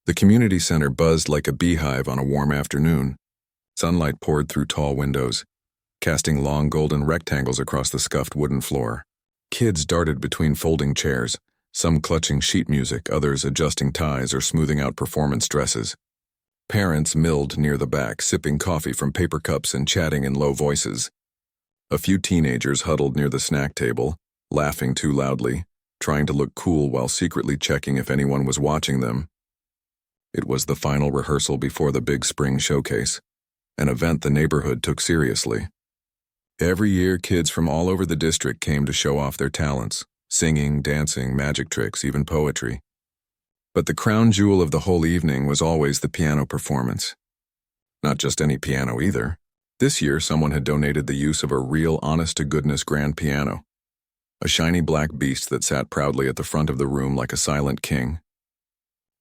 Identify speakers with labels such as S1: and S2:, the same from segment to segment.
S1: The community center buzzed like a beehive on a warm afternoon. Sunlight poured through tall windows, casting long golden rectangles across the scuffed wooden floor. Kids darted between folding chairs, some clutching sheet music, others adjusting ties or smoothing out performance dresses. Parents milled near the back, sipping coffee from paper cups and chatting in low voices. A few teenagers huddled near the snack table, laughing too loudly, trying to look cool while secretly checking if anyone was watching them. It was the final rehearsal before the big spring showcase, an event the neighborhood took seriously. Every year, kids from all over the district came to show off their talents, singing, dancing, magic tricks, even poetry. But the crown jewel of the whole evening was always the piano performance. Not just any piano either. This year, someone had donated the use of a real, honest-to-goodness grand piano. A shiny black beast that sat proudly at the front of the room like a silent king.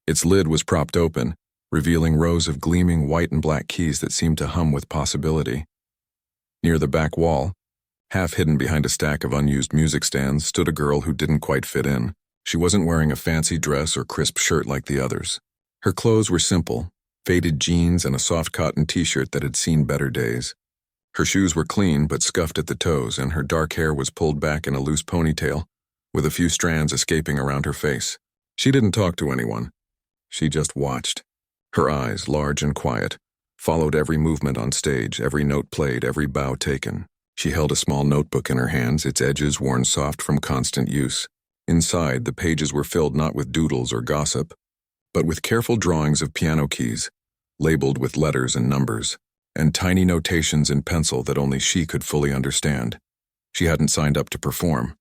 S1: Its lid was propped open, revealing rows of gleaming white and black keys that seemed to hum with possibility. Near the back wall, half hidden behind a stack of unused music stands, stood a girl who didn't quite fit in. She wasn't wearing a fancy dress or crisp shirt like the others. Her clothes were simple, faded jeans and a soft cotton t-shirt that had seen better days. Her shoes were clean but scuffed at the toes, and her dark hair was pulled back in a loose ponytail, with a few strands escaping around her face. She didn't talk to anyone. She just watched. Her eyes, large and quiet, followed every movement on stage, every note played, every bow taken. She held a small notebook in her hands, its edges worn soft from constant use. Inside, the pages were filled not with doodles or gossip, but with careful drawings of piano keys, labeled with letters and numbers, and tiny notations in pencil that only she could fully understand. She hadn't signed up to perform.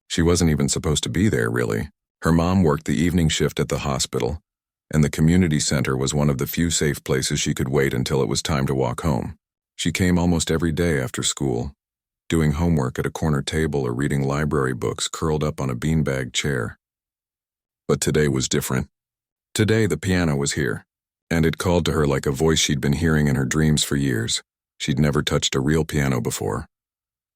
S1: She wasn't even supposed to be there, really. Her mom worked the evening shift at the hospital, and the community center was one of the few safe places she could wait until it was time to walk home. She came almost every day after school, doing homework at a corner table or reading library books curled up on a beanbag chair. But today was different. Today the piano was here, and it called to her like a voice she'd been hearing in her dreams for years. She'd never touched a real piano before.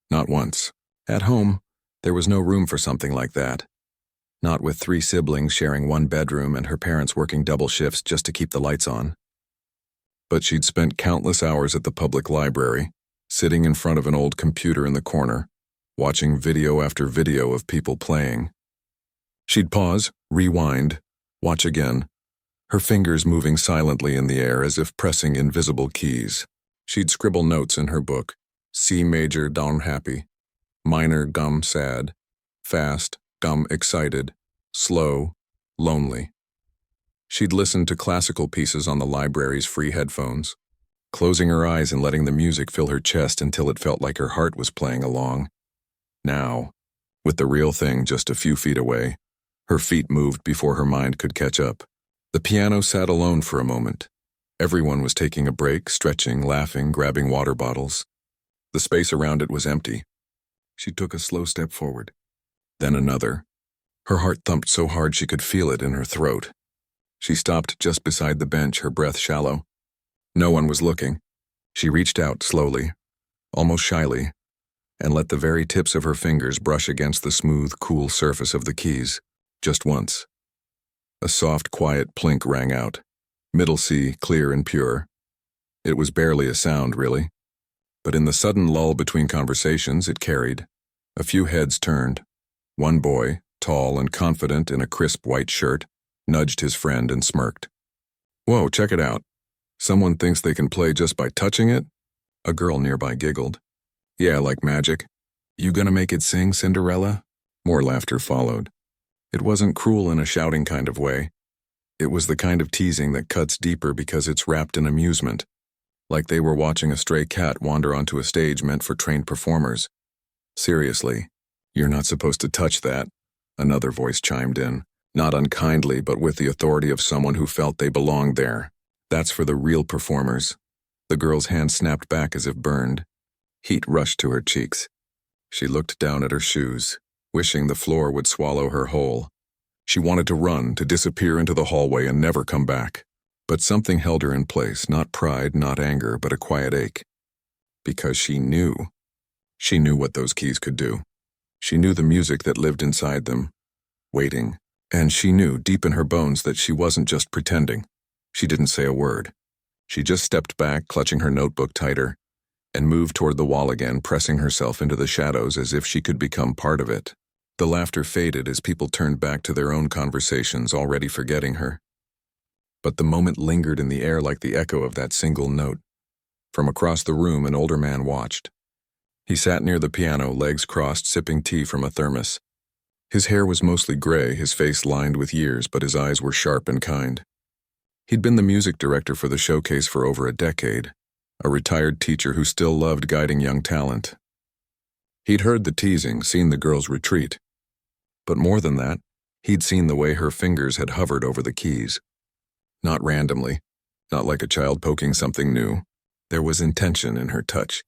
S1: Not once. At home, there was no room for something like that. Not with 3 siblings sharing one bedroom and her parents working double shifts just to keep the lights on. But she'd spent countless hours at the public library, sitting in front of an old computer in the corner, watching video after video of people playing. She'd pause, rewind, watch again, her fingers moving silently in the air as if pressing invisible keys. She'd scribble notes in her book: C major, down happy, minor, gum sad, fast, gum excited, slow, lonely. She'd listen to classical pieces on the library's free headphones, closing her eyes and letting the music fill her chest until it felt like her heart was playing along. Now, with the real thing just a few feet away, her feet moved before her mind could catch up. The piano sat alone for a moment. Everyone was taking a break, stretching, laughing, grabbing water bottles. The space around it was empty. She took a slow step forward. Then another. Her heart thumped so hard she could feel it in her throat. She stopped just beside the bench, her breath shallow. No one was looking. She reached out slowly, almost shyly, and let the very tips of her fingers brush against the smooth, cool surface of the keys. Just once. A soft, quiet plink rang out. Middle C, clear and pure. It was barely a sound, really. But in the sudden lull between conversations, it carried. A few heads turned. One boy, tall and confident in a crisp white shirt, nudged his friend and smirked. "Whoa, check it out. Someone thinks they can play just by touching it?" A girl nearby giggled. "Yeah, like magic. You gonna make it sing, Cinderella?" More laughter followed. It wasn't cruel in a shouting kind of way. It was the kind of teasing that cuts deeper because it's wrapped in amusement, like they were watching a stray cat wander onto a stage meant for trained performers. "Seriously, you're not supposed to touch that," another voice chimed in, not unkindly but with the authority of someone who felt they belonged there. "That's for the real performers." The girl's hand snapped back as if burned. Heat rushed to her cheeks. She looked down at her shoes, wishing the floor would swallow her whole. She wanted to run, to disappear into the hallway and never come back. But something held her in place, not pride, not anger, but a quiet ache. Because she knew. She knew what those keys could do. She knew the music that lived inside them, waiting. And she knew deep in her bones that she wasn't just pretending. She didn't say a word. She just stepped back, clutching her notebook tighter, and moved toward the wall again, pressing herself into the shadows as if she could become part of it. The laughter faded as people turned back to their own conversations, already forgetting her. But the moment lingered in the air like the echo of that single note. From across the room, an older man watched. He sat near the piano, legs crossed, sipping tea from a thermos. His hair was mostly gray, his face lined with years, but his eyes were sharp and kind. He'd been the music director for the showcase for over a decade, a retired teacher who still loved guiding young talent. He'd heard the teasing, seen the girls retreat. But more than that, he'd seen the way her fingers had hovered over the keys. Not randomly, not like a child poking something new. There was intention in her touch,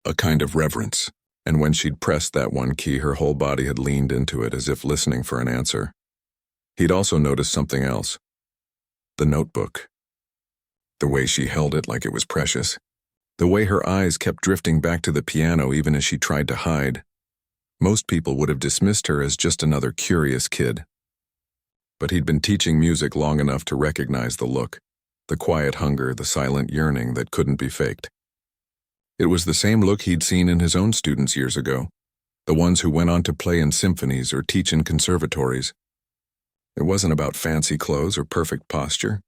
S1: a kind of reverence, and when she'd pressed that one key, her whole body had leaned into it as if listening for an answer. He'd also noticed something else. The notebook. The way she held it like it was precious. The way her eyes kept drifting back to the piano even as she tried to hide. Most people would have dismissed her as just another curious kid. But he'd been teaching music long enough to recognize the look, the quiet hunger, the silent yearning that couldn't be faked. It was the same look he'd seen in his own students years ago, the ones who went on to play in symphonies or teach in conservatories. It wasn't about fancy clothes or perfect posture.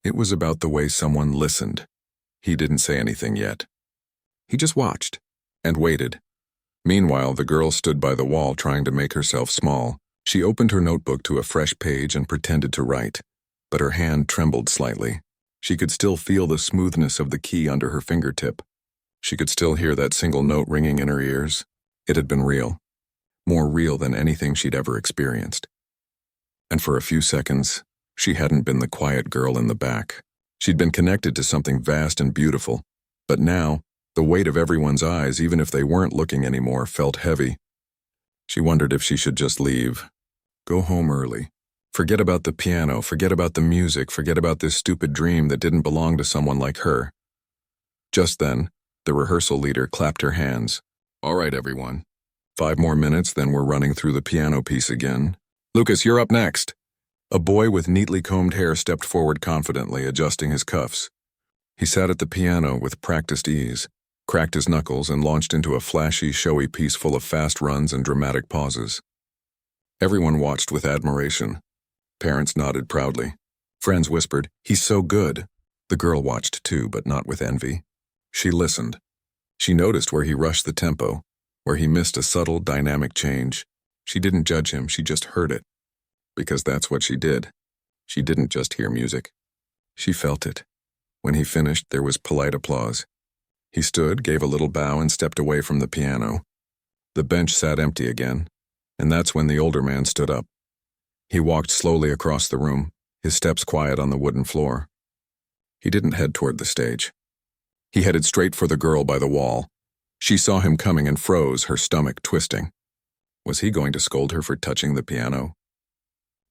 S1: It was about the way someone listened. He didn't say anything yet. He just watched and waited. Meanwhile, the girl stood by the wall trying to make herself small. She opened her notebook to a fresh page and pretended to write, but her hand trembled slightly. She could still feel the smoothness of the key under her fingertip. She could still hear that single note ringing in her ears. It had been real, more real than anything she'd ever experienced. And for a few seconds, she hadn't been the quiet girl in the back. She'd been connected to something vast and beautiful, but now, the weight of everyone's eyes, even if they weren't looking anymore, felt heavy. She wondered if she should just leave. Go home early. Forget about the piano, forget about the music, forget about this stupid dream that didn't belong to someone like her. Just then, the rehearsal leader clapped her hands. All right, everyone. 5 more minutes, then we're running through the piano piece again. Lucas, you're up next. A boy with neatly combed hair stepped forward confidently, adjusting his cuffs. He sat at the piano with practiced ease, cracked his knuckles, and launched into a flashy, showy piece full of fast runs and dramatic pauses. Everyone watched with admiration. Parents nodded proudly. Friends whispered, "He's so good." The girl watched too, but not with envy. She listened. She noticed where he rushed the tempo, where he missed a subtle, dynamic change. She didn't judge him, she just heard it. Because that's what she did. She didn't just hear music. She felt it. When he finished, there was polite applause. He stood, gave a little bow, and stepped away from the piano. The bench sat empty again, and that's when the older man stood up. He walked slowly across the room, his steps quiet on the wooden floor. He didn't head toward the stage. He headed straight for the girl by the wall. She saw him coming and froze, her stomach twisting. Was he going to scold her for touching the piano?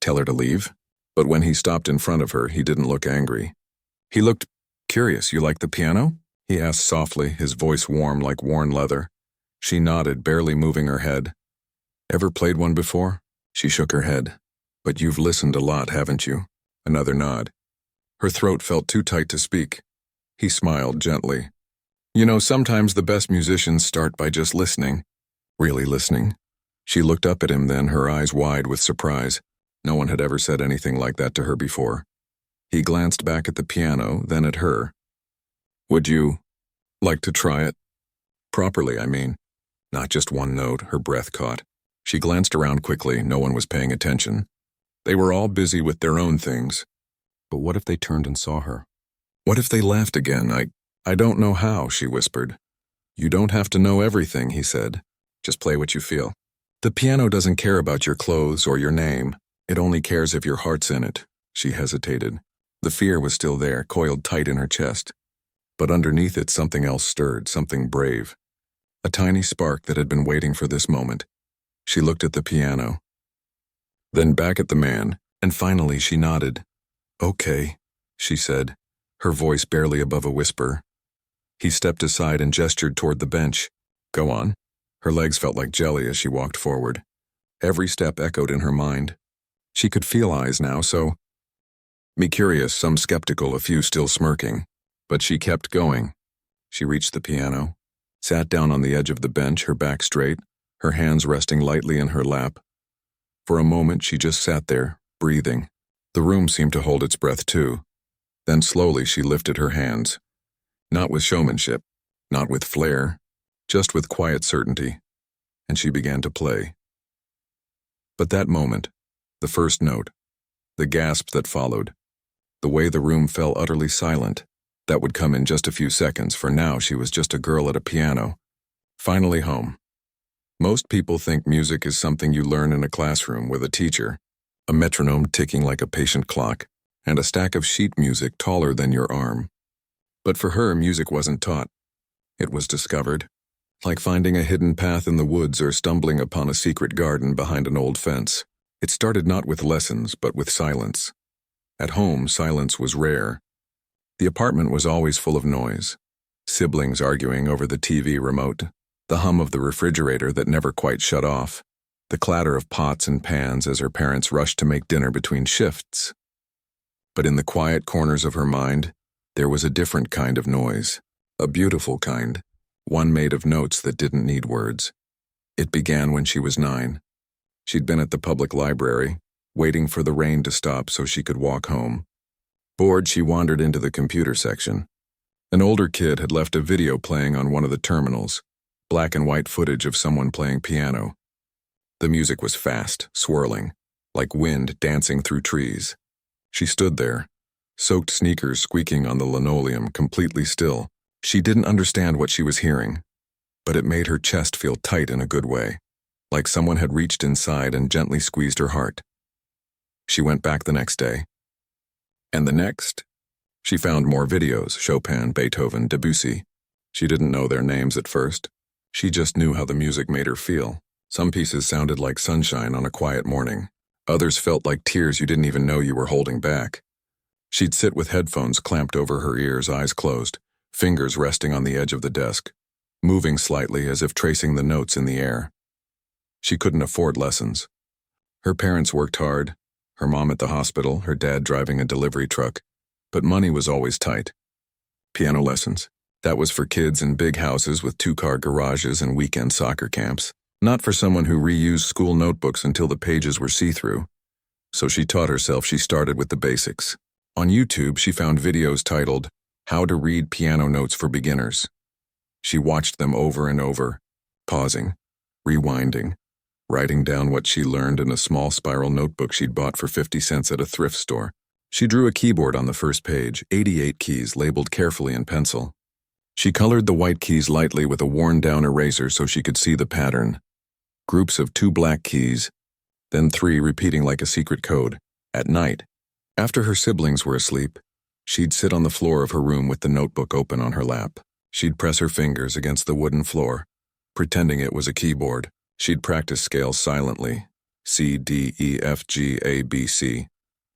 S1: Tell her to leave? But when he stopped in front of her, he didn't look angry. He looked curious. "You like the piano?" he asked softly, his voice warm like worn leather. She nodded, barely moving her head. "Ever played one before?" She shook her head. "But you've listened a lot, haven't you?" Another nod. Her throat felt too tight to speak. He smiled gently. "You know, sometimes the best musicians start by just listening." "Really listening?" She looked up at him then, her eyes wide with surprise. No one had ever said anything like that to her before. He glanced back at the piano, then at her. "Would you like to try it? Properly, I mean. Not just one note," her breath caught. She glanced around quickly, no one was paying attention. They were all busy with their own things. But what if they turned and saw her? What if they laughed again? I don't know how," she whispered. "You don't have to know everything," he said. "Just play what you feel. The piano doesn't care about your clothes or your name. It only cares if your heart's in it." She hesitated. The fear was still there, coiled tight in her chest. But underneath it, something else stirred, something brave. A tiny spark that had been waiting for this moment. She looked at the piano, then back at the man, and finally she nodded. "Okay," she said, her voice barely above a whisper. He stepped aside and gestured toward the bench. "Go on." Her legs felt like jelly as she walked forward. Every step echoed in her mind. She could feel eyes now, so Me curious, some skeptical, a few still smirking. But she kept going. She reached the piano, sat down on the edge of the bench, her back straight, her hands resting lightly in her lap. For a moment, she just sat there, breathing. The room seemed to hold its breath too. Then slowly she lifted her hands. Not with showmanship, not with flair, just with quiet certainty. And she began to play. But that moment, the first note, the gasp that followed, the way the room fell utterly silent, that would come in just a few seconds, for now she was just a girl at a piano, finally home. Most people think music is something you learn in a classroom with a teacher, a metronome ticking like a patient clock, and a stack of sheet music taller than your arm. But for her, music wasn't taught. It was discovered, like finding a hidden path in the woods or stumbling upon a secret garden behind an old fence. It started not with lessons, but with silence. At home, silence was rare. The apartment was always full of noise. Siblings arguing over the TV remote, the hum of the refrigerator that never quite shut off, the clatter of pots and pans as her parents rushed to make dinner between shifts. But in the quiet corners of her mind, there was a different kind of noise, a beautiful kind, one made of notes that didn't need words. It began when she was 9. She'd been at the public library, waiting for the rain to stop so she could walk home. Bored, she wandered into the computer section. An older kid had left a video playing on one of the terminals, black and white footage of someone playing piano. The music was fast, swirling, like wind dancing through trees. She stood there, soaked sneakers squeaking on the linoleum, completely still. She didn't understand what she was hearing, but it made her chest feel tight in a good way, like someone had reached inside and gently squeezed her heart. She went back the next day. And the next, she found more videos, Chopin, Beethoven, Debussy. She didn't know their names at first. She just knew how the music made her feel. Some pieces sounded like sunshine on a quiet morning. Others felt like tears you didn't even know you were holding back. She'd sit with headphones clamped over her ears, eyes closed, fingers resting on the edge of the desk, moving slightly as if tracing the notes in the air. She couldn't afford lessons. Her parents worked hard, her mom at the hospital, her dad driving a delivery truck, but money was always tight. Piano lessons, that was for kids in big houses with 2-car garages and weekend soccer camps, not for someone who reused school notebooks until the pages were see-through. So she taught herself. She started with the basics. On YouTube, she found videos titled, "How to Read Piano Notes for Beginners." She watched them over and over, pausing, rewinding, writing down what she learned in a small spiral notebook she'd bought for 50 cents at a thrift store. She drew a keyboard on the first page, 88 keys labeled carefully in pencil. She colored the white keys lightly with a worn-down eraser so she could see the pattern. Groups of 2 black keys, then 3 repeating like a secret code. At night, after her siblings were asleep, she'd sit on the floor of her room with the notebook open on her lap. She'd press her fingers against the wooden floor, pretending it was a keyboard. She'd practice scales silently, C, D, E, F, G, A, B, C,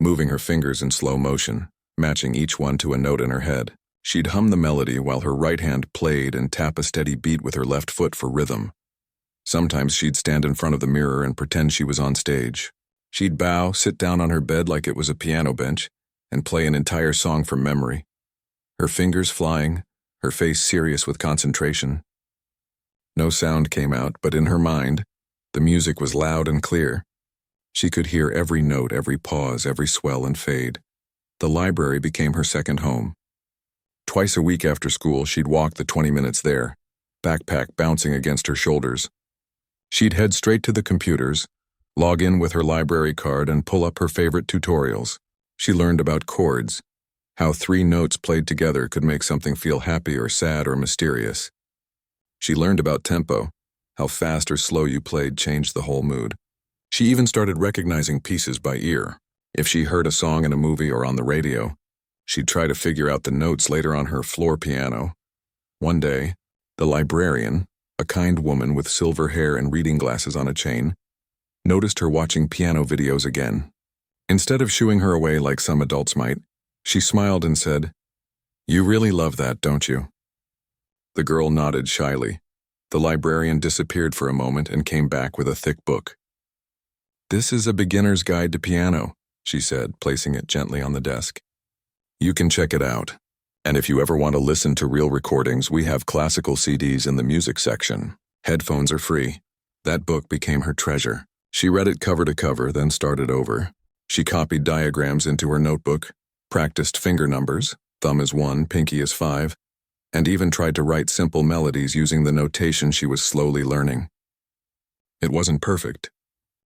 S1: moving her fingers in slow motion, matching each one to a note in her head. She'd hum the melody while her right hand played and tap a steady beat with her left foot for rhythm. Sometimes she'd stand in front of the mirror and pretend she was on stage. She'd bow, sit down on her bed like it was a piano bench, and play an entire song from memory. Her fingers flying, her face serious with concentration. No sound came out, but in her mind, the music was loud and clear. She could hear every note, every pause, every swell and fade. The library became her second home. Twice a week after school, she'd walk the 20 minutes there, backpack bouncing against her shoulders. She'd head straight to the computers, log in with her library card, and pull up her favorite tutorials. She learned about chords, how 3 notes played together could make something feel happy or sad or mysterious. She learned about tempo, how fast or slow you played changed the whole mood. She even started recognizing pieces by ear. If she heard a song in a movie or on the radio, she'd try to figure out the notes later on her floor piano. One day, the librarian, a kind woman with silver hair and reading glasses on a chain, noticed her watching piano videos again. Instead of shooing her away like some adults might, she smiled and said, "You really love that, don't you?" The girl nodded shyly. The librarian disappeared for a moment and came back with a thick book. "This is a beginner's guide to piano," she said, placing it gently on the desk. You can check it out. And if you ever want to listen to real recordings, we have classical CDs in the music section. Headphones are free. That book became her treasure. She read it cover to cover, then started over. She copied diagrams into her notebook, practiced finger numbers, thumb is 1, pinky is 5, and even tried to write simple melodies using the notation she was slowly learning. It wasn't perfect.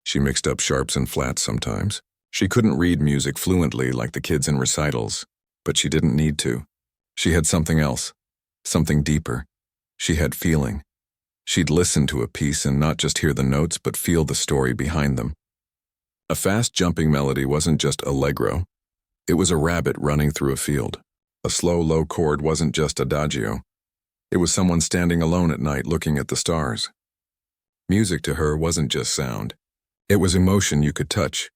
S1: She mixed up sharps and flats sometimes. She couldn't read music fluently like the kids in recitals, but she didn't need to. She had something else, something deeper. She had feeling. She'd listen to a piece and not just hear the notes, but feel the story behind them. A fast-jumping melody wasn't just allegro. It was a rabbit running through a field. A slow, low chord wasn't just adagio. It was someone standing alone at night looking at the stars. Music to her wasn't just sound. It was emotion you could touch.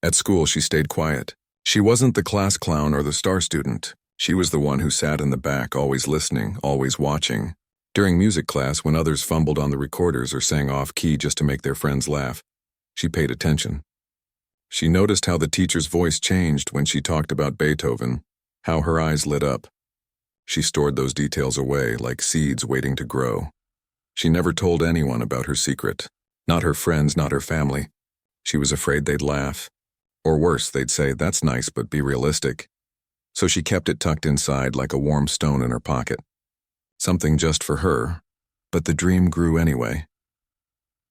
S1: At school, she stayed quiet. She wasn't the class clown or the star student. She was the one who sat in the back, always listening, always watching. During music class, when others fumbled on the recorders or sang off-key just to make their friends laugh, she paid attention. She noticed how the teacher's voice changed when she talked about Beethoven, how her eyes lit up. She stored those details away like seeds waiting to grow. She never told anyone about her secret. Not her friends, not her family. She was afraid they'd laugh. Or worse, they'd say, "That's nice, but be realistic." So she kept it tucked inside like a warm stone in her pocket. Something just for her, but the dream grew anyway.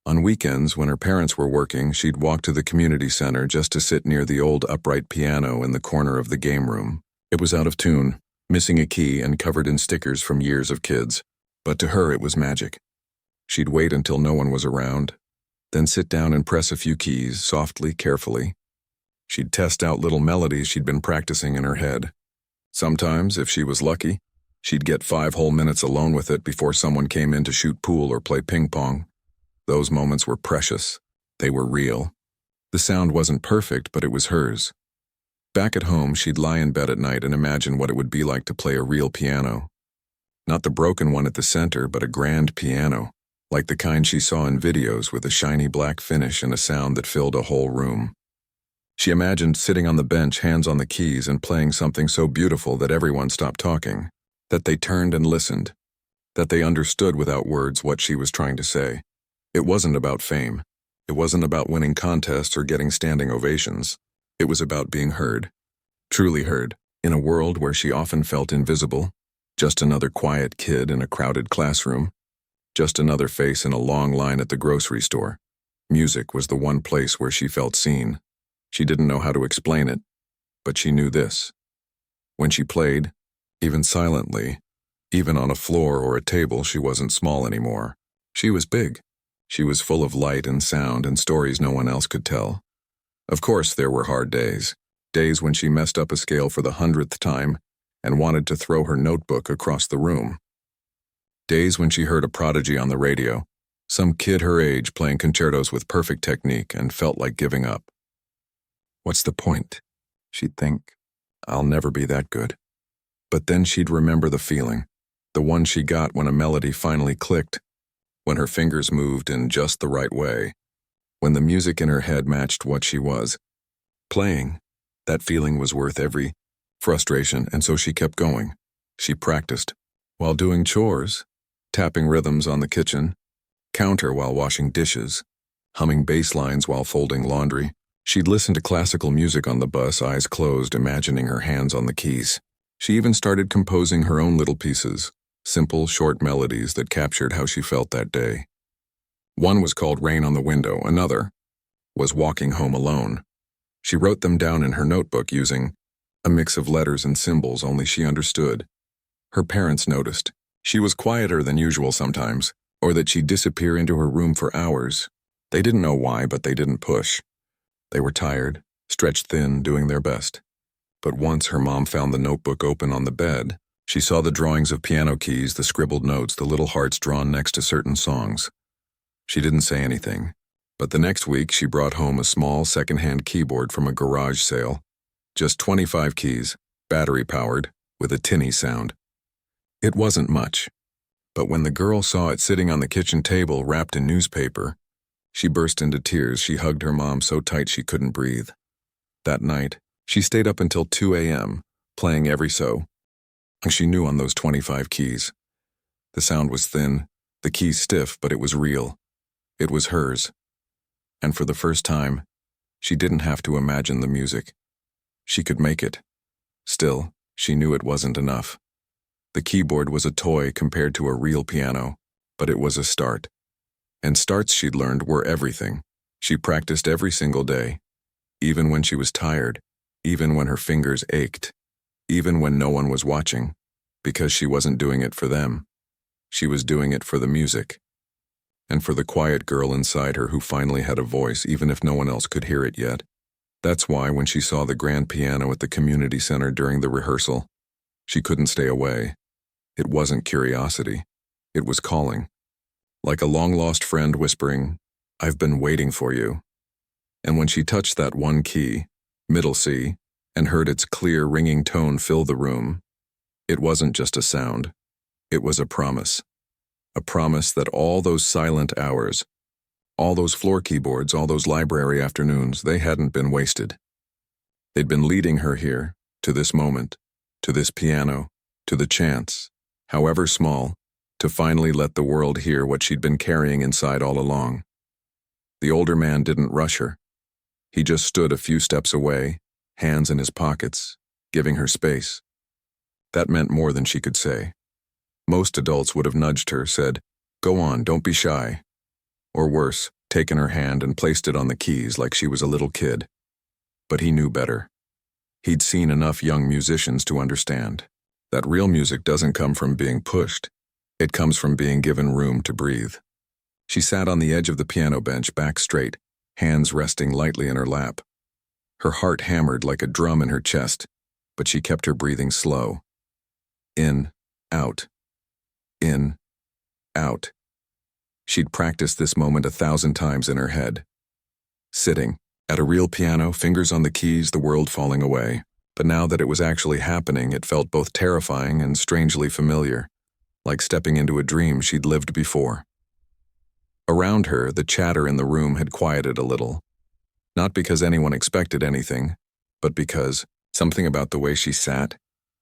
S1: On weekends, when her parents were working, she'd walk to the community center just to sit near the old upright piano in the corner of the game room. It was out of tune, missing a key and covered in stickers from years of kids, but to her it was magic. She'd wait until no one was around, then sit down and press a few keys, softly, carefully. She'd test out little melodies she'd been practicing in her head. Sometimes, if she was lucky, she'd get 5 whole minutes alone with it before someone came in to shoot pool or play ping pong. Those moments were precious. They were real. The sound wasn't perfect, but it was hers. Back at home, she'd lie in bed at night and imagine what it would be like to play a real piano. Not the broken one at the center, but a grand piano, like the kind she saw in videos with a shiny black finish and a sound that filled a whole room. She imagined sitting on the bench, hands on the keys, and playing something so beautiful that everyone stopped talking, that they turned and listened, that they understood without words what she was trying to say. It wasn't about fame. It wasn't about winning contests or getting standing ovations. It was about being heard, truly heard, in a world where she often felt invisible, just another quiet kid in a crowded classroom, just another face in a long line at the grocery store. Music was the one place where she felt seen. She didn't know how to explain it, but she knew this. When she played, even silently, even on a floor or a table, she wasn't small anymore. She was big. She was full of light and sound and stories no one else could tell. Of course, there were hard days, days when she messed up a scale for the 100th time and wanted to throw her notebook across the room. Days when she heard a prodigy on the radio, some kid her age playing concertos with perfect technique, and felt like giving up. What's the point? She'd think. I'll never be that good. But then she'd remember the feeling, the one she got when a melody finally clicked, when her fingers moved in just the right way, when the music in her head matched what she was. Playing, that feeling was worth every frustration, and so she kept going. She practiced. While doing chores, tapping rhythms on the kitchen, counter while washing dishes, humming bass lines while folding laundry. She'd listen to classical music on the bus, eyes closed, imagining her hands on the keys. She even started composing her own little pieces, simple, short melodies that captured how she felt that day. One was called Rain on the Window, another was Walking Home Alone. She wrote them down in her notebook using a mix of letters and symbols only she understood. Her parents noticed. She was quieter than usual sometimes, or that she'd disappear into her room for hours. They didn't know why, but they didn't push. They were tired, stretched thin, doing their best. But once her mom found the notebook open on the bed, she saw the drawings of piano keys, the scribbled notes, the little hearts drawn next to certain songs. She didn't say anything, but the next week she brought home a small second-hand keyboard from a garage sale. Just 25 keys, battery-powered, with a tinny sound. It wasn't much, but when the girl saw it sitting on the kitchen table wrapped in newspaper, she burst into tears. She hugged her mom so tight she couldn't breathe. That night, she stayed up until 2 a.m., playing every so. She knew on those 25 keys. The sound was thin, the keys stiff, but it was real. It was hers. And for the first time, she didn't have to imagine the music. She could make it. Still, she knew it wasn't enough. The keyboard was a toy compared to a real piano, but it was a start. And starts, she'd learned, were everything. She practiced every single day, even when she was tired, even when her fingers ached, even when no one was watching, because she wasn't doing it for them. She was doing it for the music. And for the quiet girl inside her who finally had a voice, even if no one else could hear it yet. That's why when she saw the grand piano at the community center during the rehearsal, she couldn't stay away. It wasn't curiosity. It was calling. Like a long-lost friend whispering, "I've been waiting for you." And when she touched that one key, middle C, and heard its clear, ringing tone fill the room, it wasn't just a sound. It was a promise. A promise that all those silent hours, all those floor keyboards, all those library afternoons, they hadn't been wasted. They'd been leading her here, to this moment, to this piano, to the chance, however small, to finally let the world hear what she'd been carrying inside all along. The older man didn't rush her. He just stood a few steps away, hands in his pockets, giving her space. That meant more than she could say. Most adults would have nudged her, said, "Go on, don't be shy." Or worse, taken her hand and placed it on the keys like she was a little kid. But he knew better. He'd seen enough young musicians to understand that real music doesn't come from being pushed. It comes from being given room to breathe. She sat on the edge of the piano bench, back straight, hands resting lightly in her lap. Her heart hammered like a drum in her chest, but she kept her breathing slow. In, out. In, out. She'd practiced this moment 1,000 times in her head. Sitting, at a real piano, fingers on the keys, the world falling away. But now that it was actually happening, it felt both terrifying and strangely familiar, like stepping into a dream she'd lived before. Around her, the chatter in the room had quieted a little. Not because anyone expected anything, but because something about the way she sat,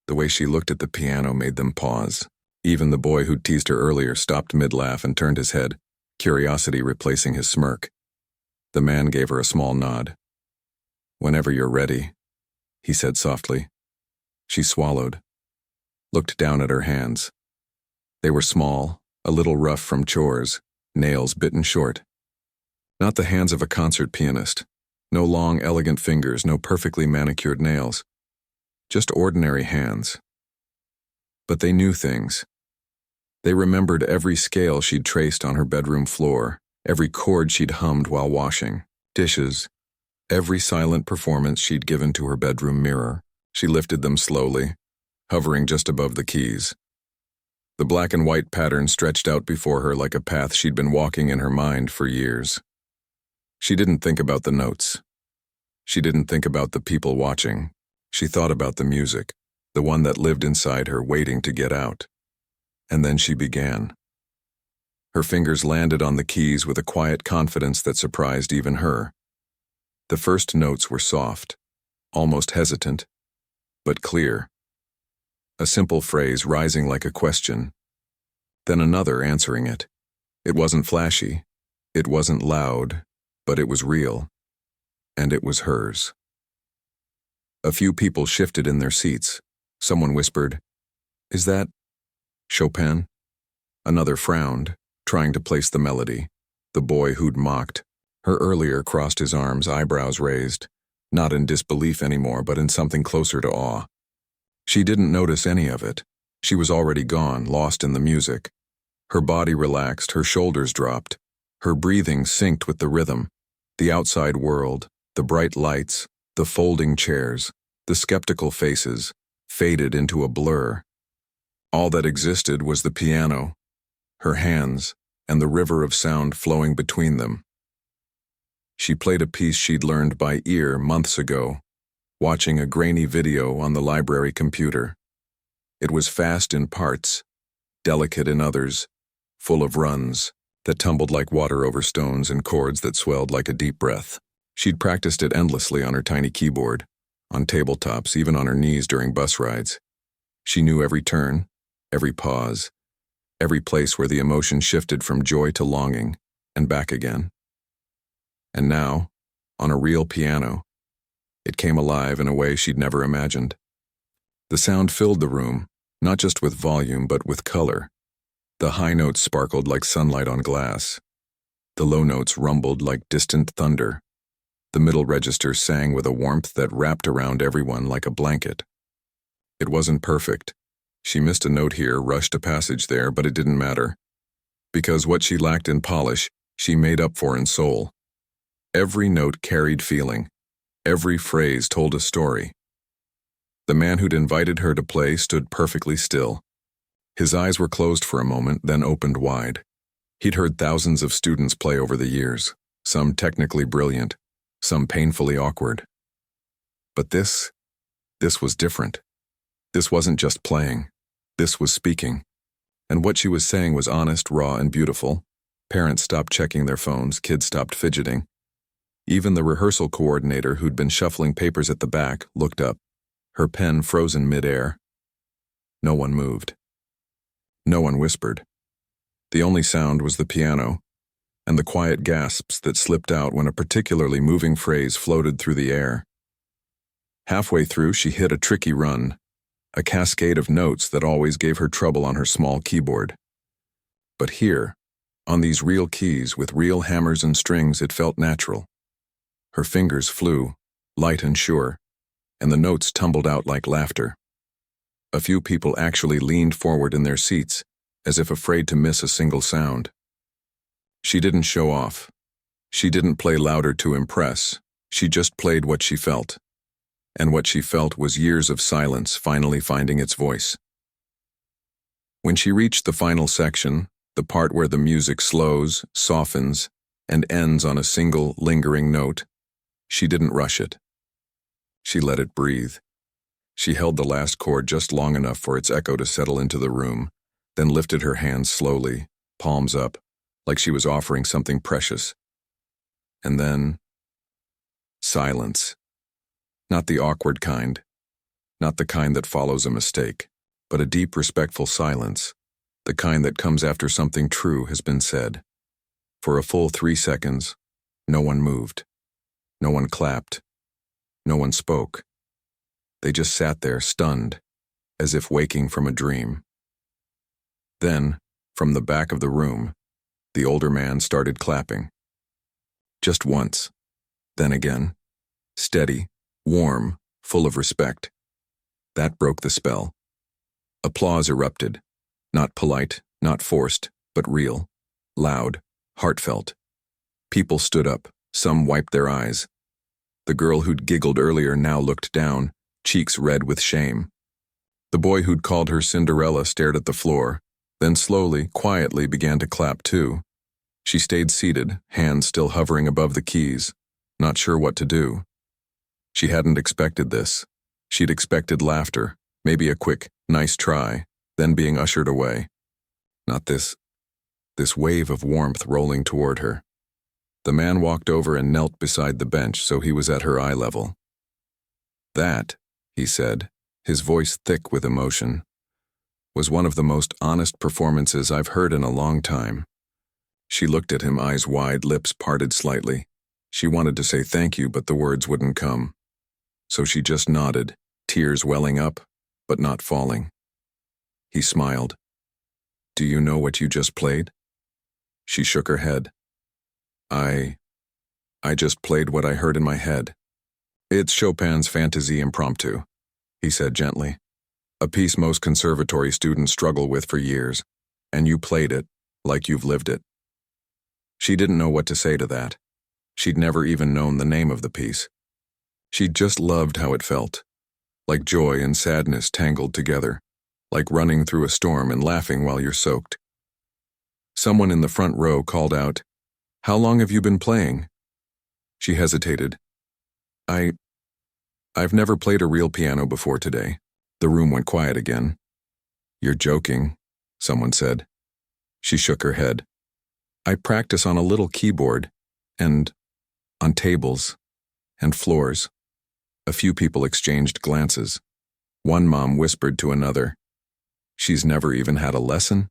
S1: the way she looked at the piano made them pause. Even the boy who'd teased her earlier stopped mid-laugh and turned his head, curiosity replacing his smirk. The man gave her a small nod. "Whenever you're ready," he said softly. She swallowed, looked down at her hands. They were small, a little rough from chores, nails bitten short. Not the hands of a concert pianist. No long, elegant fingers, no perfectly manicured nails. Just ordinary hands. But they knew things. They remembered every scale she'd traced on her bedroom floor, every chord she'd hummed while washing dishes, every silent performance she'd given to her bedroom mirror. She lifted them slowly, hovering just above the keys. The black and white pattern stretched out before her like a path she'd been walking in her mind for years. She didn't think about the notes. She didn't think about the people watching. She thought about the music, the one that lived inside her waiting to get out. And then she began. Her fingers landed on the keys with a quiet confidence that surprised even her. The first notes were soft, almost hesitant, but clear. A simple phrase rising like a question, then another answering it. It wasn't flashy, it wasn't loud, but it was real, and it was hers. A few people shifted in their seats. Someone whispered, "Is that Chopin?" Another frowned, trying to place the melody. The boy who'd mocked her earlier crossed his arms, eyebrows raised, not in disbelief anymore, but in something closer to awe. She didn't notice any of it. She was already gone, lost in the music. Her body relaxed, her shoulders dropped. Her breathing synced with the rhythm. The outside world, the bright lights, the folding chairs, the skeptical faces, faded into a blur. All that existed was the piano, her hands, and the river of sound flowing between them. She played a piece she'd learned by ear months ago, watching a grainy video on the library computer. It was fast in parts, delicate in others, full of runs that tumbled like water over stones and chords that swelled like a deep breath. She'd practiced it endlessly on her tiny keyboard, on tabletops, even on her knees during bus rides. She knew every turn, every pause, every place where the emotion shifted from joy to longing, and back again. And now, on a real piano, it came alive in a way she'd never imagined. The sound filled the room, not just with volume but with color. The high notes sparkled like sunlight on glass. The low notes rumbled like distant thunder. The middle register sang with a warmth that wrapped around everyone like a blanket. It wasn't perfect. She missed a note here, rushed a passage there, but it didn't matter. Because what she lacked in polish, she made up for in soul. Every note carried feeling. Every phrase told a story. The man who'd invited her to play stood perfectly still. His eyes were closed for a moment, then opened wide. He'd heard thousands of students play over the years, some technically brilliant, some painfully awkward. But this was different. This wasn't just playing. This was speaking. And what she was saying was honest, raw, and beautiful. Parents stopped checking their phones, kids stopped fidgeting. Even the rehearsal coordinator, who'd been shuffling papers at the back, looked up, her pen frozen mid-air. No one moved. No one whispered. The only sound was the piano, and the quiet gasps that slipped out when a particularly moving phrase floated through the air. Halfway through, she hit a tricky run, a cascade of notes that always gave her trouble on her small keyboard. But here, on these real keys with real hammers and strings, it felt natural. Her fingers flew, light and sure, and the notes tumbled out like laughter. A few people actually leaned forward in their seats, as if afraid to miss a single sound. She didn't show off. She didn't play louder to impress. She just played what she felt. And what she felt was years of silence finally finding its voice. When she reached the final section, the part where the music slows, softens, and ends on a single, lingering note, she didn't rush it. She let it breathe. She held the last chord just long enough for its echo to settle into the room, then lifted her hands slowly, palms up, like she was offering something precious. And then, silence. Not the awkward kind, not the kind that follows a mistake, but a deep, respectful silence, the kind that comes after something true has been said. For a full 3 seconds, no one moved. No one clapped. No one spoke. They just sat there, stunned, as if waking from a dream. Then, from the back of the room, the older man started clapping. Just once, then again, steady, warm, full of respect. That broke the spell. Applause erupted, not polite, not forced, but real, loud, heartfelt. People stood up, some wiped their eyes. The girl who'd giggled earlier now looked down, cheeks red with shame. The boy who'd called her Cinderella stared at the floor, then slowly, quietly began to clap too. She stayed seated, hands still hovering above the keys, not sure what to do. She hadn't expected this. She'd expected laughter, maybe a quick, nice try, then being ushered away. Not this wave of warmth rolling toward her. The man walked over and knelt beside the bench so he was at her eye level. That, he said, his voice thick with emotion, was one of the most honest performances I've heard in a long time. She looked at him, eyes wide, lips parted slightly. She wanted to say thank you, but the words wouldn't come. So she just nodded, tears welling up, but not falling. He smiled. Do you know what you just played? She shook her head. I just played what I heard in my head. It's Chopin's Fantasy Impromptu, he said gently. A piece most conservatory students struggle with for years, and you played it like you've lived it. She didn't know what to say to that. She'd never even known the name of the piece. She'd just loved how it felt, like joy and sadness tangled together, like running through a storm and laughing while you're soaked. Someone in the front row called out, "How long have you been playing?" She hesitated. I've never played a real piano before today. The room went quiet again. You're joking, someone said. She shook her head. I practice on a little keyboard, and on tables, and floors. A few people exchanged glances. One mom whispered to another, "She's never even had a lesson?"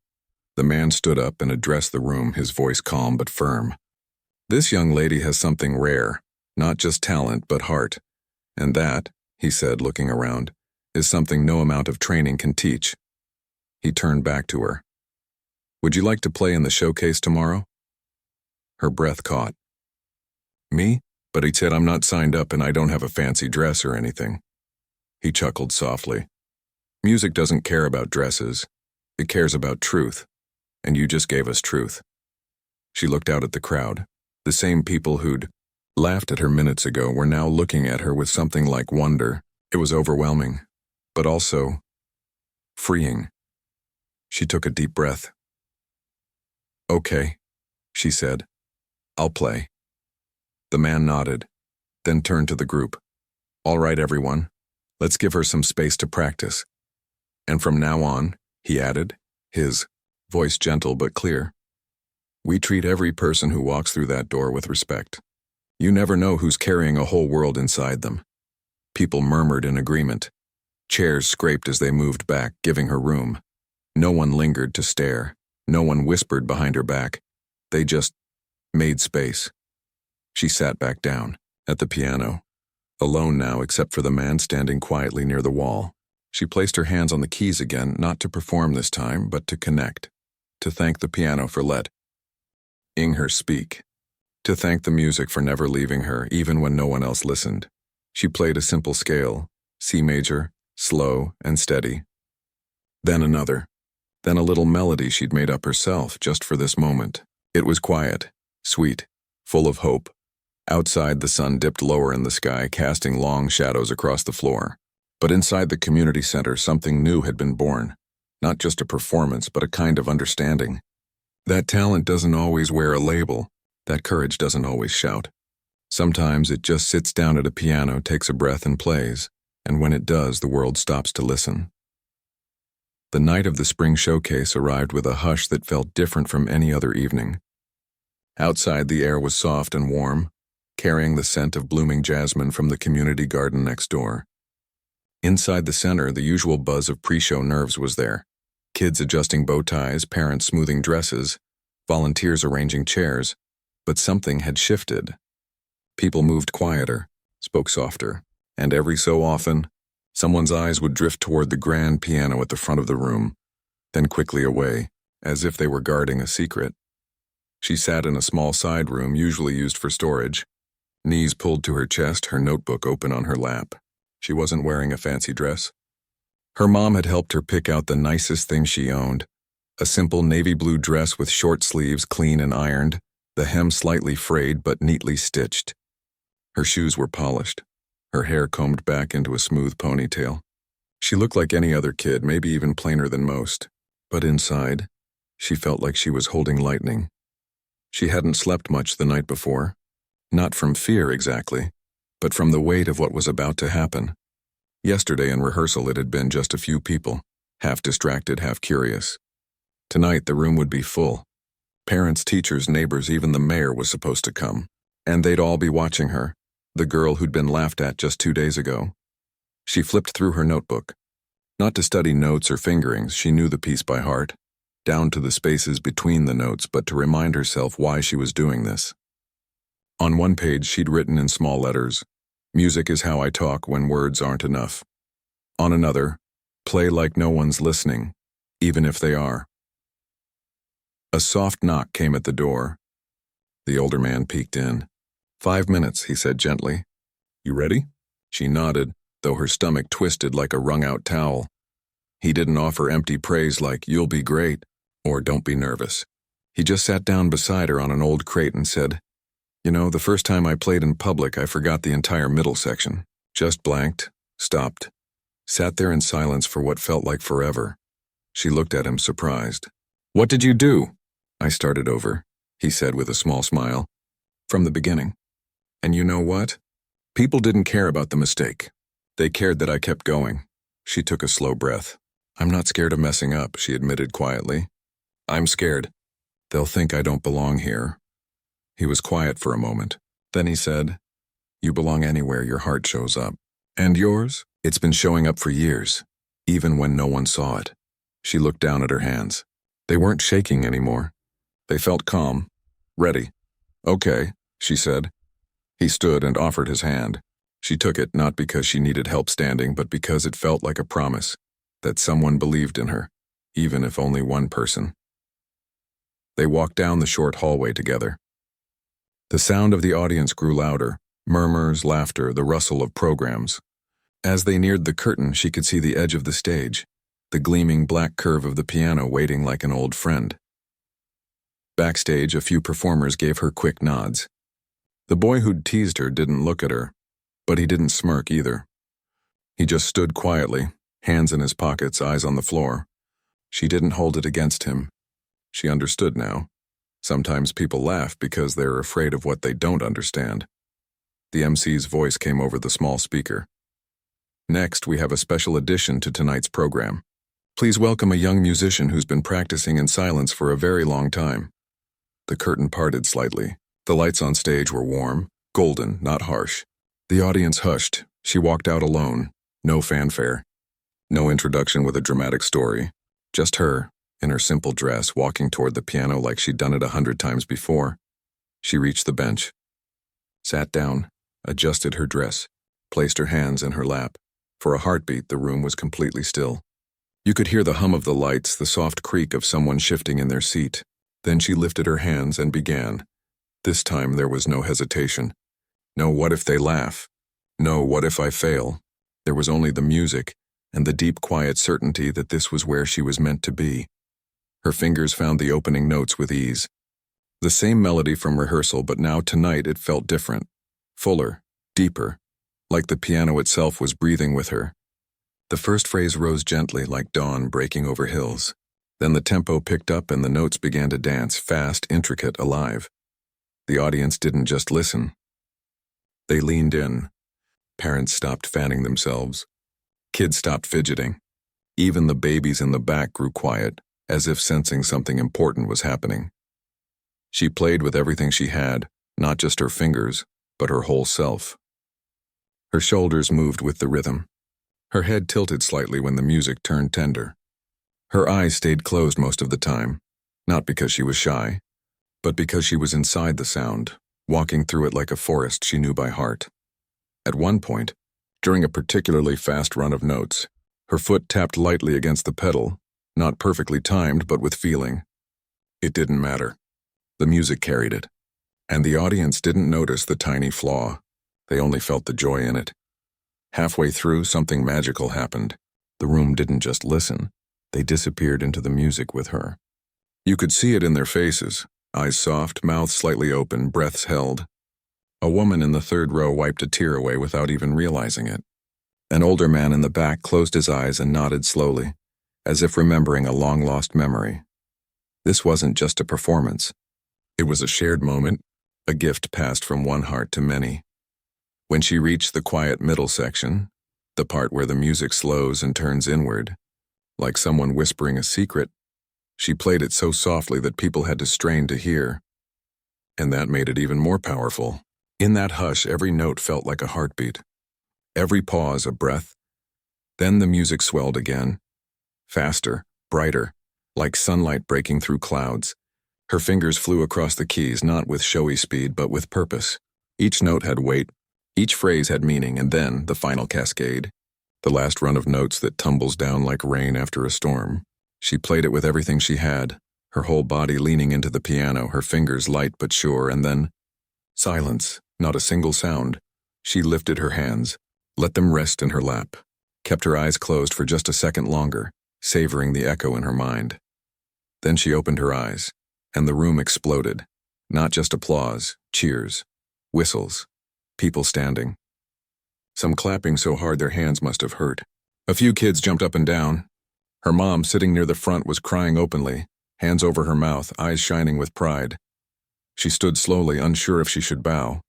S1: The man stood up and addressed the room, his voice calm but firm. "This young lady has something rare, not just talent but heart. And that," he said, looking around, "is something no amount of training can teach." He turned back to her. "Would you like to play in the showcase tomorrow?" Her breath caught. "Me? But he said I'm not signed up and I don't have a fancy dress or anything." He chuckled softly. "Music doesn't care about dresses. It cares about truth. And you just gave us truth." She looked out at the crowd. The same people who'd laughed at her minutes ago were now looking at her with something like wonder. It was overwhelming, but also freeing. She took a deep breath. "Okay," she said. "I'll play." The man nodded, then turned to the group. "All right, everyone, let's give her some space to practice. And from now on," he added, his voice gentle but clear, "we treat every person who walks through that door with respect. You never know who's carrying a whole world inside them." People murmured in agreement. Chairs scraped as they moved back, giving her room. No one lingered to stare. No one whispered behind her back. They just made space. She sat back down, at the piano, alone now except for the man standing quietly near the wall. She placed her hands on the keys again, not to perform this time, but to connect, to thank the piano for letting her speak, to thank the music for never leaving her, even when no one else listened. She played a simple scale, C major, slow and steady. Then another, then a little melody she'd made up herself just for this moment. It was quiet, sweet, full of hope. Outside, the sun dipped lower in the sky, casting long shadows across the floor. But inside the community center, something new had been born. Not just a performance, but a kind of understanding. That talent doesn't always wear a label. That courage doesn't always shout. Sometimes it just sits down at a piano, takes a breath and plays. And when it does, the world stops to listen. The night of the spring showcase arrived with a hush that felt different from any other evening. Outside, the air was soft and warm, carrying the scent of blooming jasmine from the community garden next door. Inside the center, the usual buzz of pre-show nerves was there. Kids adjusting bow ties, parents smoothing dresses, volunteers arranging chairs. But something had shifted. People moved quieter, spoke softer, and every so often, someone's eyes would drift toward the grand piano at the front of the room, then quickly away, as if they were guarding a secret. She sat in a small side room usually used for storage, knees pulled to her chest, her notebook open on her lap. She wasn't wearing a fancy dress. Her mom had helped her pick out the nicest thing she owned, a simple navy blue dress with short sleeves, clean and ironed, the hem slightly frayed but neatly stitched. Her shoes were polished, her hair combed back into a smooth ponytail. She looked like any other kid, maybe even plainer than most. But inside, she felt like she was holding lightning. She hadn't slept much the night before. Not from fear exactly, but from the weight of what was about to happen. Yesterday in rehearsal it had been just a few people, half distracted, half curious. Tonight the room would be full. Parents, teachers, neighbors, even the mayor was supposed to come. And they'd all be watching her, the girl who'd been laughed at just 2 days ago. She flipped through her notebook. Not to study notes or fingerings, she knew the piece by heart, down to the spaces between the notes, but to remind herself why she was doing this. On one page she'd written in small letters, "Music is how I talk when words aren't enough." On another, "Play like no one's listening, even if they are." A soft knock came at the door. The older man peeked in. "5 minutes," he said gently. "You ready?" She nodded, though her stomach twisted like a wrung-out towel. He didn't offer empty praise like, "You'll be great," or "Don't be nervous." He just sat down beside her on an old crate and said, "You know, the first time I played in public, I forgot the entire middle section. Just blanked, stopped, sat there in silence for what felt like forever." She looked at him, surprised. "What did you do?" "I started over," he said with a small smile. "From the beginning. And you know what? People didn't care about the mistake. They cared that I kept going." She took a slow breath. "I'm not scared of messing up," she admitted quietly. "I'm scared. They'll think I don't belong here." He was quiet for a moment. Then he said, You belong anywhere your heart shows up. And yours? It's been showing up for years, even when no one saw it. She looked down at her hands. They weren't shaking anymore. They felt calm, ready. Okay, she said. He stood and offered his hand. She took it not because she needed help standing, but because it felt like a promise that someone believed in her, even if only one person. They walked down the short hallway together. The sound of the audience grew louder, murmurs, laughter, the rustle of programs. As they neared the curtain, she could see the edge of the stage, the gleaming black curve of the piano waiting like an old friend. Backstage, a few performers gave her quick nods. The boy who'd teased her didn't look at her, but he didn't smirk either. He just stood quietly, hands in his pockets, eyes on the floor. She didn't hold it against him. She understood now. Sometimes people laugh because they're afraid of what they don't understand. The MC's voice came over the small speaker. Next, we have a special addition to tonight's program. Please welcome a young musician who's been practicing in silence for a very long time. The curtain parted slightly. The lights on stage were warm, golden, not harsh. The audience hushed. She walked out alone. No fanfare. No introduction with a dramatic story. Just her, in her simple dress, walking toward the piano like she'd done it 100 times before. She reached the bench, sat down, adjusted her dress, placed her hands in her lap. For a heartbeat, the room was completely still. You could hear the hum of the lights, the soft creak of someone shifting in their seat. Then she lifted her hands and began. This time there was no hesitation. No what if they laugh. No what if I fail. There was only the music and the deep quiet certainty that this was where she was meant to be. Her fingers found the opening notes with ease. The same melody from rehearsal, but now tonight it felt different. Fuller, deeper, like the piano itself was breathing with her. The first phrase rose gently like dawn breaking over hills. Then the tempo picked up and the notes began to dance, fast, intricate, alive. The audience didn't just listen. They leaned in. Parents stopped fanning themselves. Kids stopped fidgeting. Even the babies in the back grew quiet, as if sensing something important was happening. She played with everything she had, not just her fingers, but her whole self. Her shoulders moved with the rhythm. Her head tilted slightly when the music turned tender. Her eyes stayed closed most of the time, not because she was shy, but because she was inside the sound, walking through it like a forest she knew by heart. At one point, during a particularly fast run of notes, her foot tapped lightly against the pedal, not perfectly timed but with feeling. It didn't matter. The music carried it, and the audience didn't notice the tiny flaw. They only felt the joy in it. Halfway through, something magical happened. The room didn't just listen. They disappeared into the music with her. You could see it in their faces, eyes soft, mouths slightly open, breaths held. A woman in the third row wiped a tear away without even realizing it. An older man in the back closed his eyes and nodded slowly, as if remembering a long-lost memory. This wasn't just a performance. It was a shared moment, a gift passed from one heart to many. When she reached the quiet middle section, the part where the music slows and turns inward, like someone whispering a secret, she played it so softly that people had to strain to hear. And that made it even more powerful. In that hush, every note felt like a heartbeat. Every pause a breath. Then the music swelled again. Faster, brighter, like sunlight breaking through clouds. Her fingers flew across the keys, not with showy speed, but with purpose. Each note had weight. Each phrase had meaning, and then the final cascade. The last run of notes that tumbles down like rain after a storm. She played it with everything she had, her whole body leaning into the piano, her fingers light but sure, and then silence, not a single sound. She lifted her hands, let them rest in her lap, kept her eyes closed for just a second longer, savoring the echo in her mind. Then she opened her eyes, and the room exploded. Not just applause, cheers, whistles, people standing. Some clapping so hard their hands must have hurt. A few kids jumped up and down. Her mom, sitting near the front, was crying openly, hands over her mouth, eyes shining with pride. She stood slowly, unsure if she should bow.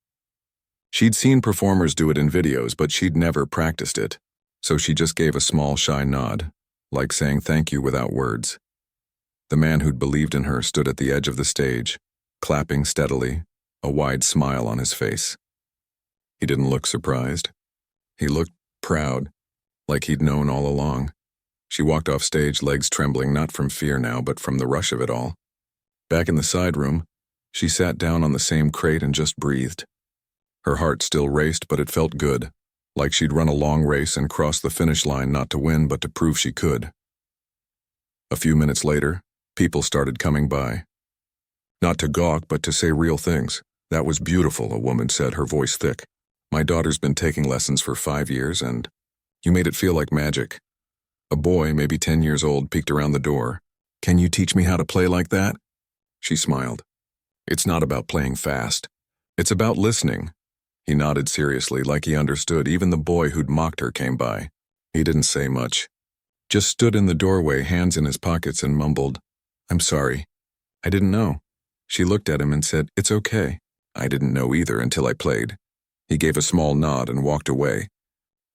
S1: She'd seen performers do it in videos, but she'd never practiced it, so she just gave a small, shy nod, like saying thank you without words. The man who'd believed in her stood at the edge of the stage, clapping steadily, a wide smile on his face. He didn't look surprised. He looked proud, like he'd known all along. She walked off stage, legs trembling, not from fear now, but from the rush of it all. Back in the side room, she sat down on the same crate and just breathed. Her heart still raced, but it felt good, like she'd run a long race and crossed the finish line not to win, but to prove she could. A few minutes later, people started coming by. Not to gawk, but to say real things. "That was beautiful," a woman said, her voice thick. "My daughter's been taking lessons for 5 years, and you made it feel like magic." A boy, maybe 10 years old, peeked around the door. "Can you teach me how to play like that?" She smiled. "It's not about playing fast. It's about listening." He nodded seriously, like he understood. Even the boy who'd mocked her came by. He didn't say much. Just stood in the doorway, hands in his pockets, and mumbled, "I'm sorry. I didn't know." She looked at him and said, "It's okay. I didn't know either until I played." He gave a small nod and walked away,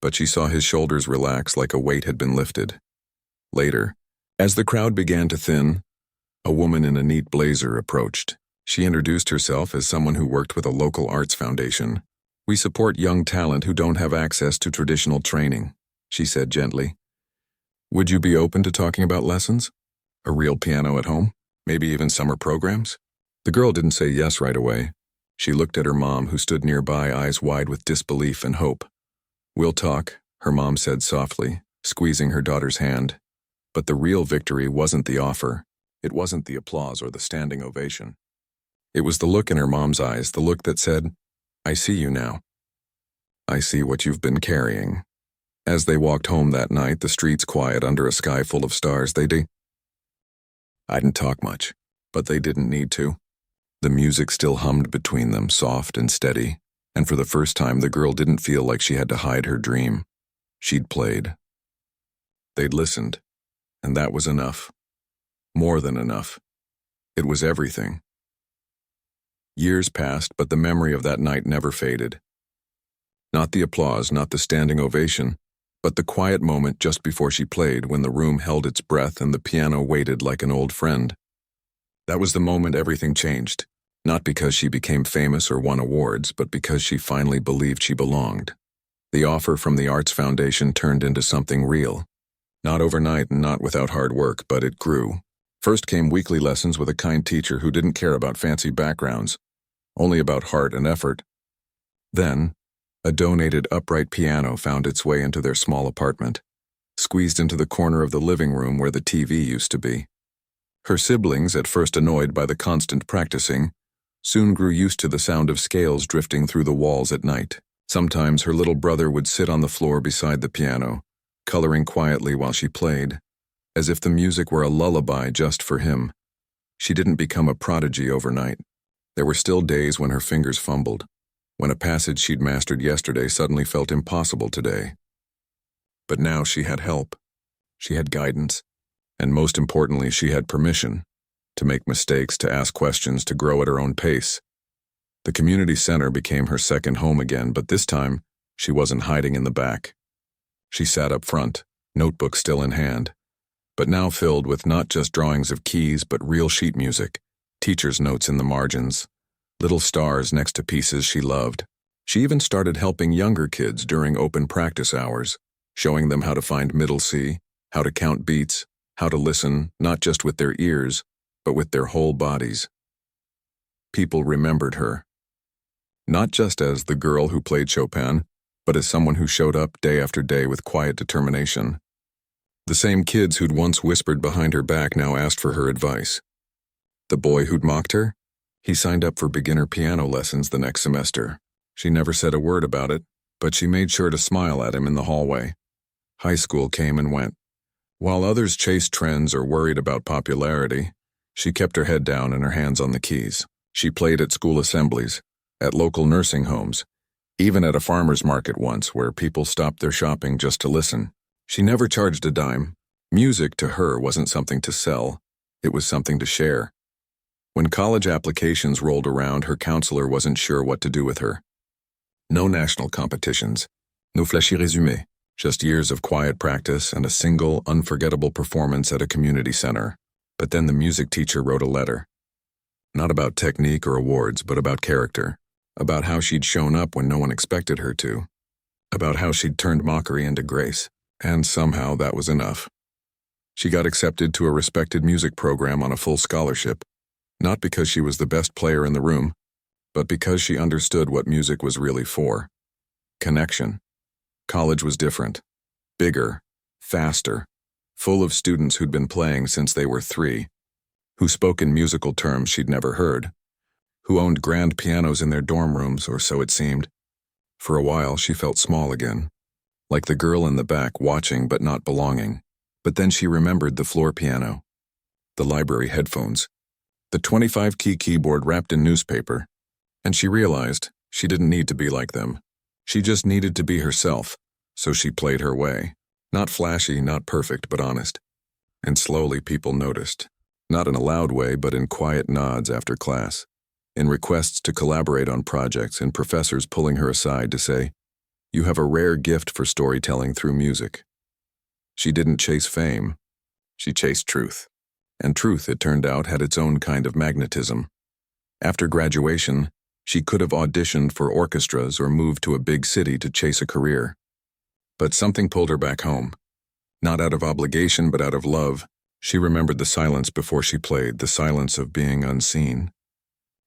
S1: but she saw his shoulders relax like a weight had been lifted. Later, as the crowd began to thin, a woman in a neat blazer approached. She introduced herself as someone who worked with a local arts foundation. "We support young talent who don't have access to traditional training," she said gently. "Would you be open to talking about lessons? A real piano at home? Maybe even summer programs?" The girl didn't say yes right away. She looked at her mom, who stood nearby, eyes wide with disbelief and hope. "We'll talk," her mom said softly, squeezing her daughter's hand. But the real victory wasn't the offer. It wasn't the applause or the standing ovation. It was the look in her mom's eyes, the look that said, "I see you now. I see what you've been carrying." As they walked home that night, the streets quiet under a sky full of stars, I didn't talk much, but they didn't need to. The music still hummed between them, soft and steady, and for the first time the girl didn't feel like she had to hide her dream. She'd played. They'd listened, and that was enough. More than enough. It was everything. Years passed, but the memory of that night never faded. Not the applause, not the standing ovation, but the quiet moment just before she played, when the room held its breath and the piano waited like an old friend. That was the moment everything changed, not because she became famous or won awards, but because she finally believed she belonged. The offer from the Arts Foundation turned into something real. Not overnight and not without hard work, but it grew. First came weekly lessons with a kind teacher who didn't care about fancy backgrounds, only about heart and effort. Then, a donated upright piano found its way into their small apartment, squeezed into the corner of the living room where the TV used to be. Her siblings, at first annoyed by the constant practicing, soon grew used to the sound of scales drifting through the walls at night. Sometimes her little brother would sit on the floor beside the piano, coloring quietly while she played, as if the music were a lullaby just for him. She didn't become a prodigy overnight. There were still days when her fingers fumbled, when a passage she'd mastered yesterday suddenly felt impossible today. But now she had help. She had guidance. And most importantly, she had permission to make mistakes, to ask questions, to grow at her own pace. The community center became her second home again, but this time, she wasn't hiding in the back. She sat up front, notebook still in hand, but now filled with not just drawings of keys, but real sheet music, teacher's notes in the margins, little stars next to pieces she loved. She even started helping younger kids during open practice hours, showing them how to find middle C, how to count beats, how to listen, not just with their ears, but with their whole bodies. People remembered her, not just as the girl who played Chopin, but as someone who showed up day after day with quiet determination. The same kids who'd once whispered behind her back now asked for her advice. The boy who'd mocked her? He signed up for beginner piano lessons the next semester. She never said a word about it, but she made sure to smile at him in the hallway. High school came and went. While others chased trends or worried about popularity, she kept her head down and her hands on the keys. She played at school assemblies, at local nursing homes, even at a farmer's market once where people stopped their shopping just to listen. She never charged a dime. Music to her wasn't something to sell, it was something to share. When college applications rolled around, her counselor wasn't sure what to do with her. No national competitions, no flashy résumé, just years of quiet practice and a single, unforgettable performance at a community center. But then the music teacher wrote a letter. Not about technique or awards, but about character. about how she'd shown up when no one expected her to, about how she'd turned mockery into grace, and somehow that was enough. She got accepted to a respected music program on a full scholarship, not because she was the best player in the room, but because she understood what music was really for. Connection. College was different. Bigger, faster, full of students who'd been playing since they were 3, who spoke in musical terms she'd never heard, who owned grand pianos in their dorm rooms, or so it seemed. For a while, she felt small again, like the girl in the back watching but not belonging. But then she remembered the floor piano, the library headphones, the 25-key keyboard wrapped in newspaper, and she realized she didn't need to be like them. She just needed to be herself, so she played her way. Not flashy, not perfect, but honest. And slowly people noticed. Not in a loud way, but in quiet nods after class, in requests to collaborate on projects, and professors pulling her aside to say, "You have a rare gift for storytelling through music." She didn't chase fame. She chased truth. And truth, it turned out, had its own kind of magnetism. After graduation, she could have auditioned for orchestras or moved to a big city to chase a career. But something pulled her back home. Not out of obligation, but out of love. She remembered the silence before she played, the silence of being unseen.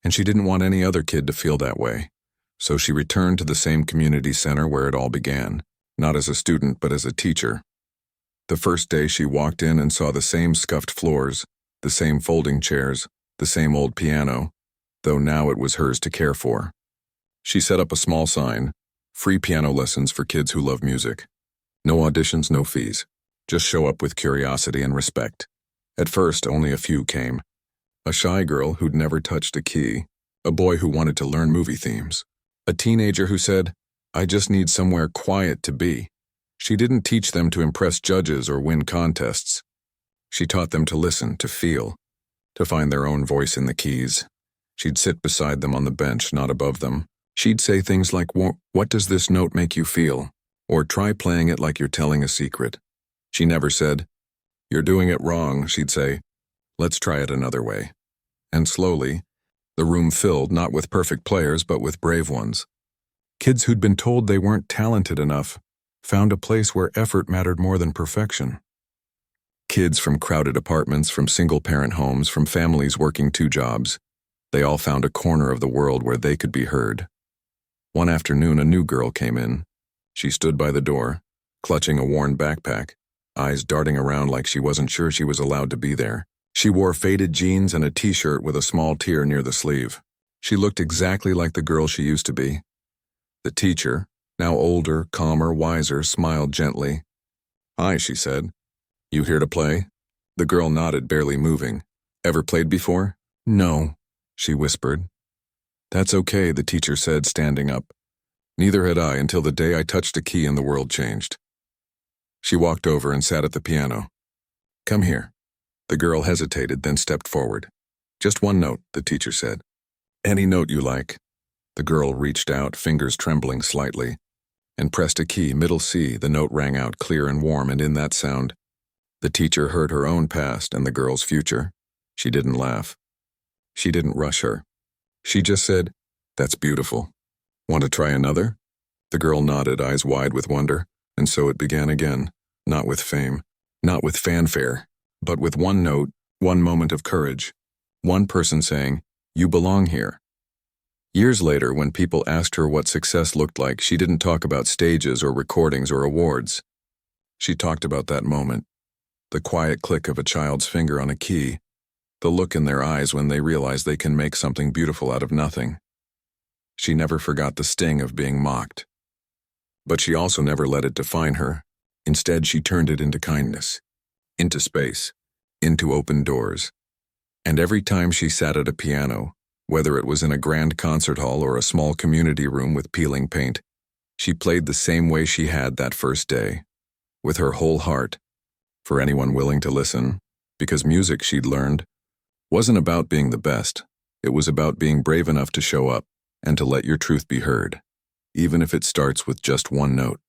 S1: And she didn't want any other kid to feel that way. So she returned to the same community center where it all began, not as a student, but as a teacher. The first day she walked in and saw the same scuffed floors, the same folding chairs, the same old piano, though now it was hers to care for. She set up a small sign, "Free piano lessons for kids who love music. No auditions, no fees. Just show up with curiosity and respect." At first, only a few came. A shy girl who'd never touched a key, a boy who wanted to learn movie themes, a teenager who said, "I just need somewhere quiet to be." She didn't teach them to impress judges or win contests. She taught them to listen, to feel, to find their own voice in the keys. She'd sit beside them on the bench, not above them. She'd say things like, "What does this note make you feel?" Or "Try playing it like you're telling a secret." She never said, "You're doing it wrong." She'd say, "Let's try it another way." And slowly, the room filled not with perfect players, but with brave ones. Kids who'd been told they weren't talented enough found a place where effort mattered more than perfection. Kids from crowded apartments, from single-parent homes, from families working 2 jobs, they all found a corner of the world where they could be heard. One afternoon, a new girl came in. She stood by the door, clutching a worn backpack, eyes darting around like she wasn't sure she was allowed to be there. She wore faded jeans and a t-shirt with a small tear near the sleeve. She looked exactly like the girl she used to be. The teacher, now older, calmer, wiser, smiled gently. "Hi," she said. "You here to play?" The girl nodded, barely moving. "Ever played before?" "No," she whispered. "That's okay," the teacher said, standing up. "Neither had I until the day I touched a key and the world changed." She walked over and sat at the piano. "Come here." The girl hesitated, then stepped forward. "Just one note," the teacher said. "Any note you like." The girl reached out, fingers trembling slightly, and pressed a key, middle C. The note rang out clear and warm, and in that sound, the teacher heard her own past and the girl's future. She didn't laugh. She didn't rush her. She just said, "That's beautiful. Want to try another?" The girl nodded, eyes wide with wonder, and so it began again, not with fame, not with fanfare, but with one note, one moment of courage, one person saying, "You belong here." Years later, when people asked her what success looked like, she didn't talk about stages or recordings or awards. She talked about that moment, the quiet click of a child's finger on a key, the look in their eyes when they realize they can make something beautiful out of nothing. She never forgot the sting of being mocked. But she also never let it define her. Instead, she turned it into kindness, into space, into open doors. And every time she sat at a piano, whether it was in a grand concert hall or a small community room with peeling paint, she played the same way she had that first day, with her whole heart, for anyone willing to listen, because music, she'd learned, wasn't about being the best. It was about being brave enough to show up and to let your truth be heard, even if it starts with just one note.